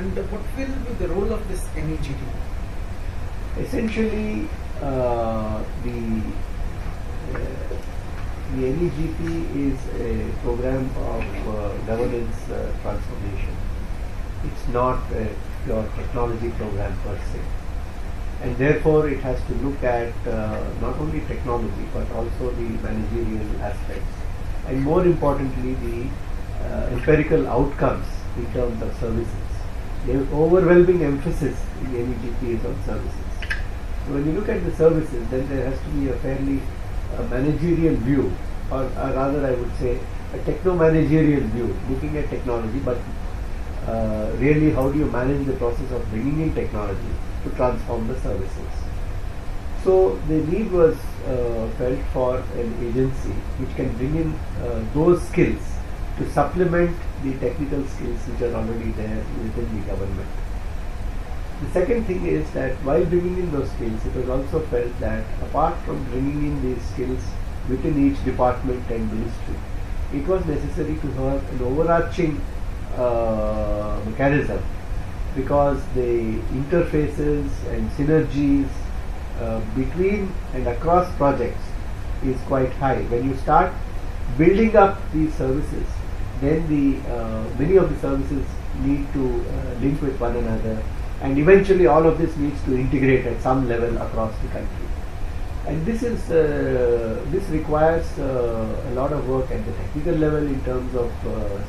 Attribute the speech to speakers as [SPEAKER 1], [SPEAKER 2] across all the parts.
[SPEAKER 1] and what will be the role of this NEGT?
[SPEAKER 2] Essentially, the NEGT is a program of governance transformation. It's not a pure technology program per se, and therefore it has to look at not only technology but also the managerial aspects, and more importantly the empirical outcomes in terms of services. The overwhelming emphasis in the NEGT is on services. So when you look at the services, then there has to be a fairly managerial view, or rather I would say a techno-managerial view, looking at technology, but really how do you manage the process of bringing in technology to transform the services. So the need was felt for an agency which can bring in those skills to supplement the technical skills which are already there within the government. The second thing is that while bringing in those skills, it was also felt that apart from bringing in these skills within each department and ministry, it was necessary to have an overarching mechanism, because the interfaces and synergies between and across projects is quite high. When you start building up these services, then many of the services need to link with one another, and eventually all of this needs to integrate at some level across the country. And this requires a lot of work at the technical level in terms of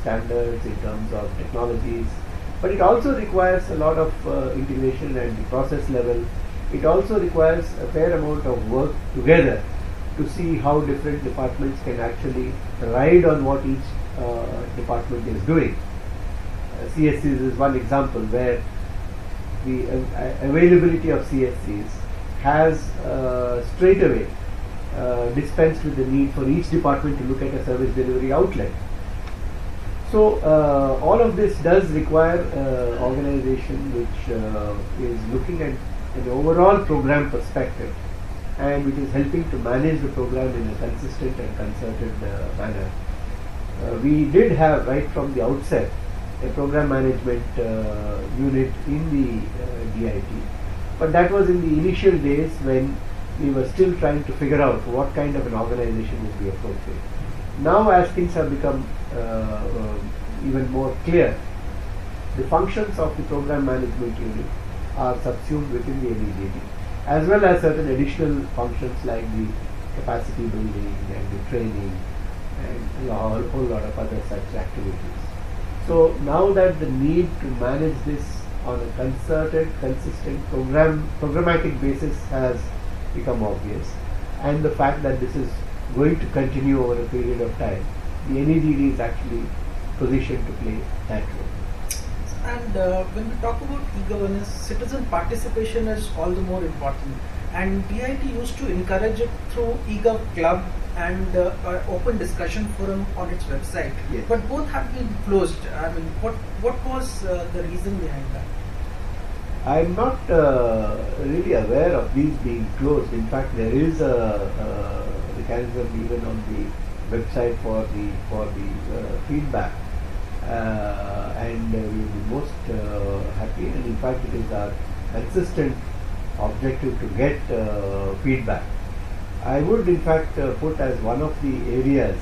[SPEAKER 2] standards, in terms of technologies, but it also requires a lot of integration at the process level. It also requires a fair amount of work together to see how different departments can actually ride on what each department is doing. CSCs is one example where the availability of CSCs has straight away dispensed with the need for each department to look at a service delivery outlet. So all of this does require organization which is looking at an overall program perspective, and which is helping to manage the program in a consistent and concerted manner. We did have right from the outset a program management unit in the DIT, but that was in the initial days when we were still trying to figure out what kind of an organization would be appropriate. Now, as things have become even more clear, the functions of the program management unit are subsumed within the NEGT, as well as certain additional functions like the capacity building and the training and a whole lot of other such activities. So now that the need to manage this on a concerted, consistent programmatic basis has become obvious, and the fact that this is going to continue over a period of time, the NEGT is actually positioned to play that role.
[SPEAKER 1] And when we talk about e-governance, citizen participation is all the more important. And DIT used to encourage it through eGov Club and open discussion forum on its website.
[SPEAKER 2] Yes.
[SPEAKER 1] But both have been closed. I mean, what was the reason behind that?
[SPEAKER 2] I am not really aware of these being closed. In fact, there is a mechanism even on the website for the feedback, and we will be most happy. And in fact, it is our consistent objective to get feedback. I would in fact put as one of the areas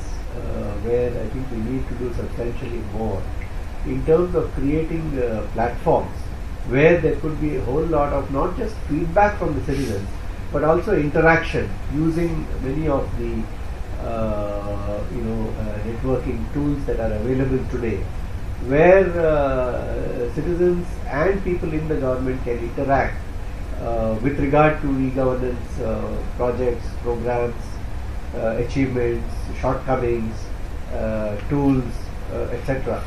[SPEAKER 2] where I think we need to do substantially more in terms of creating platforms where there could be a whole lot of not just feedback from the citizens, but also interaction using many of the networking tools that are available today, where citizens and people in the government can interact with regard to e-governance projects, programs, achievements, shortcomings, tools, etc.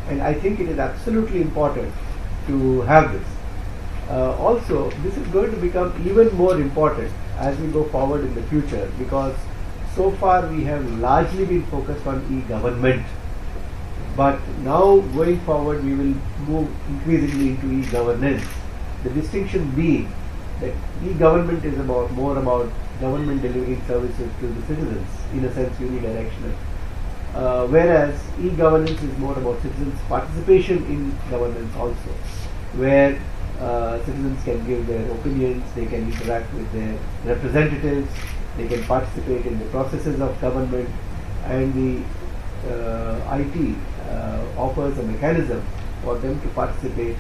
[SPEAKER 2] And I think it is absolutely important to have this. Also, this is going to become even more important as we go forward in the future, because so far we have largely been focused on e-government, but now going forward we will move increasingly into e-governance. The distinction being that e-government is more about government delivering services to the citizens in a sense unidirectional, whereas e-governance is more about citizens' participation in governance also, where citizens can give their opinions, they can interact with their representatives, they can participate in the processes of government, and the IT offers a mechanism for them to participate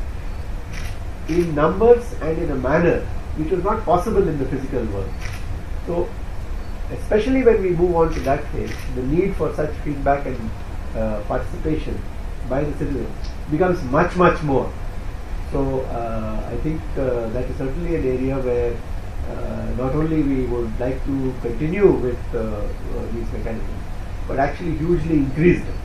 [SPEAKER 2] in numbers and in a manner which was not possible in the physical world. So, especially when we move on to that phase, the need for such feedback and participation by the citizens becomes much, much more. So, I think that is certainly an area where not only we would like to continue with these mechanisms, but actually hugely increase them.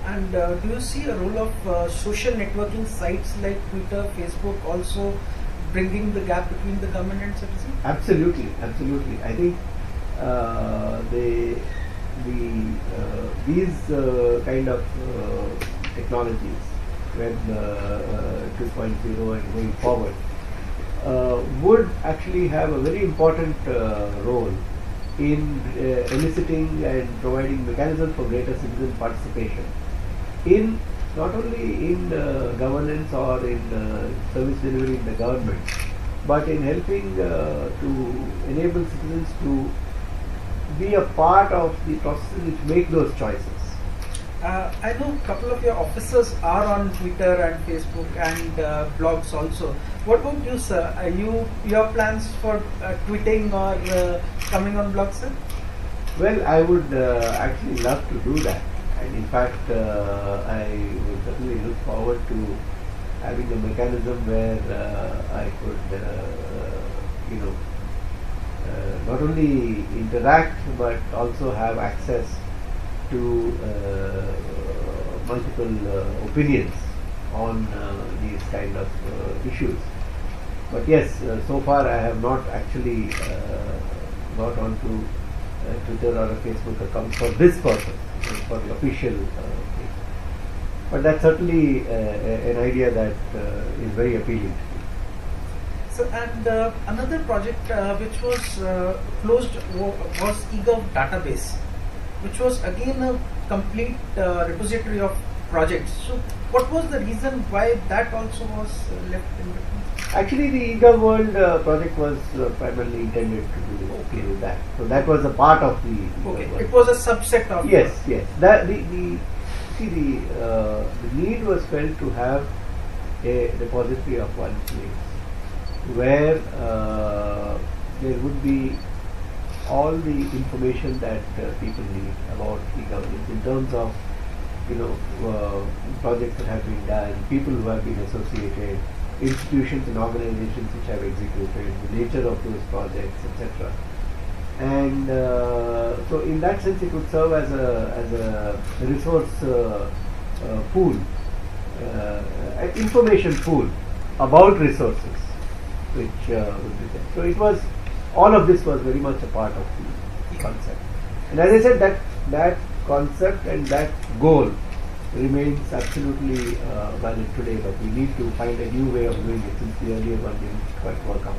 [SPEAKER 1] And do you see a role of social networking sites like Twitter, Facebook also bringing the gap between the government and citizen?
[SPEAKER 2] Absolutely, absolutely. I think these kind of technologies, Web 2.0 and going forward, would actually have a very important role in eliciting and providing mechanisms for greater citizen participation in not only in governance or in service delivery in the government, but in helping to enable citizens to be a part of the processes which make those choices.
[SPEAKER 1] I know a couple of your officers are on Twitter and Facebook and blogs also. What about you, sir? Are your plans for tweeting or coming on blogs, sir?
[SPEAKER 2] Well, I would actually love to do that, and in fact, I would certainly look forward to having a mechanism where I could, not only interact but also have access to multiple opinions on these kind of issues. But yes, so far I have not actually got onto Twitter or a Facebook account for this purpose, for the official thing. But that's certainly an idea that is very appealing to me.
[SPEAKER 1] So, and another project which was closed was eGov database, which was again a complete repository of projects. So, what was the reason why that also was left in between?
[SPEAKER 2] Actually, the eGov World project was primarily intended to do that. So that was a part of the
[SPEAKER 1] Okay,
[SPEAKER 2] eGov
[SPEAKER 1] it was a subset of.
[SPEAKER 2] Yes, yes. That the need was felt to have a repository of one place where there would be all the information that people need about e-governance in terms of projects that have been done, people who have been associated, institutions and organizations which have executed, the nature of those projects, etc. And so, in that sense, it would serve as a resource pool, an information pool about resources, which would be there. So, it was all of this was very much a part of the concept. And as I said, that concept and that goal remains absolutely valid today, but we need to find a new way of doing it since the earlier one didn't quite work out.